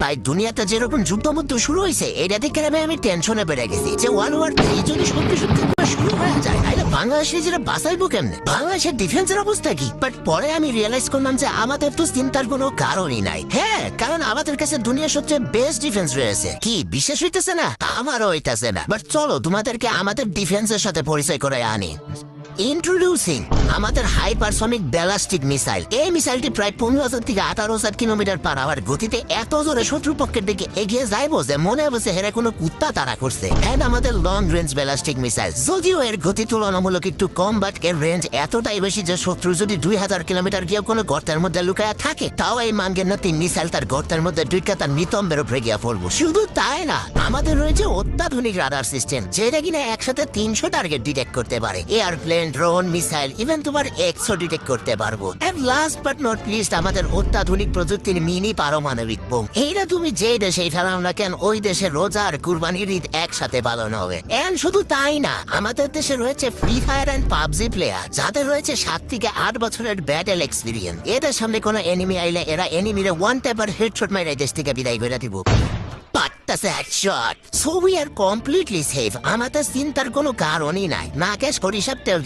তাই দুনিয়াতে যেরকম যুদ্ধমুদ্ধ শুরু হয়েছে এটা দেখে আমি টেনশনে বেড়ে গেছি যে World War III যদি সত্যি সত্যি শুরু হয়ে যায় তাহলে বাংলাদেশে যেটা বাঁচাইবো কেমনে, বাংলাদেশের ডিফেন্সের অবস্থা কি? বাট পরে আমি রিয়েলাইজ করলাম যে আমাদের তো চিন্তার কোনো কারণই নাই। হ্যাঁ, কারণ আমাদের কাছে দুনিয়ার সবচেয়ে বেস্ট ডিফেন্স রয়েছে। কি বিশ্বাস হইতেছে না? আমারও হইতেছে না। বাট চলো তোমাদেরকে আমাদের ডিফেন্সের সাথে পরিচয় করে আনি। ইন্ট্রোডিউসিং আমাদের হাইপারসনিক ব্যালিস্টিক মিসাইল। এই মিসাইলটি প্রায় 15,000 থেকে 18,000 কিলোমিটার পার আওয়ার গতিতে এত জোরে শত্রুপক্ষের দিকে এগিয়ে যাইব যে মনে হবে হেরে কোনো কুত্তা তাড়া করছে। এন্ড আমাদের লং রেঞ্জ ব্যালিস্টিক মিসাইল, যদিও এর গতি তুলনামূলক একটু কম, বাট এর রেঞ্জ এতটাই বেশি যে শত্রু যদি 2,000 কিলোমিটার গিয়ে কোনো গর্তের মধ্যে লুকায়া থাকে তাও এই মানগের না তিন মিসাইল তার গর্তের মধ্যে ঢুকে তার নিতম্বের উপরে গিয়া পড়বো। শুধু তাই না, আমাদের রয়েছে অত্যাধুনিক রাডার সিস্টেম যেটা কিনা একসাথে 300 টার্গেট ডিটেক্ট করতে পারে। এয়ারপ্লেন, ড্রোন, মিসাইল, ইভেন তোমার এক্সও ডিটেক্ট করতে পারবো। And last but not least আমাদের অত্যাধুনিক প্রযুক্তির মিনি পারমাণবিক বোম। এইটা তুমি যে দেশেই ফেলাও না কেন ওই দেশে রোজা আর কুরবানির ঈদ একসাথে পালন হবে। এন্ড শুধু তাই না, আমাদের দেশে রয়েছে free fire and PUBG player যাদের রয়েছে 7 থেকে 8 বছরের ব্যাটেল এক্সপিরিয়েন্স। এদের সামনে কোনো এনিমি আইলে এরা এনিমিরে ওয়ান ট্যাপার হেডশট মেরে দেশ থেকে বিদায় করে দিব। পাট্টাছে headshot. So we are completely safe. আমাদের চিন্তার কোনো কারণই নাই। না ক্যাশ সরিষার তেল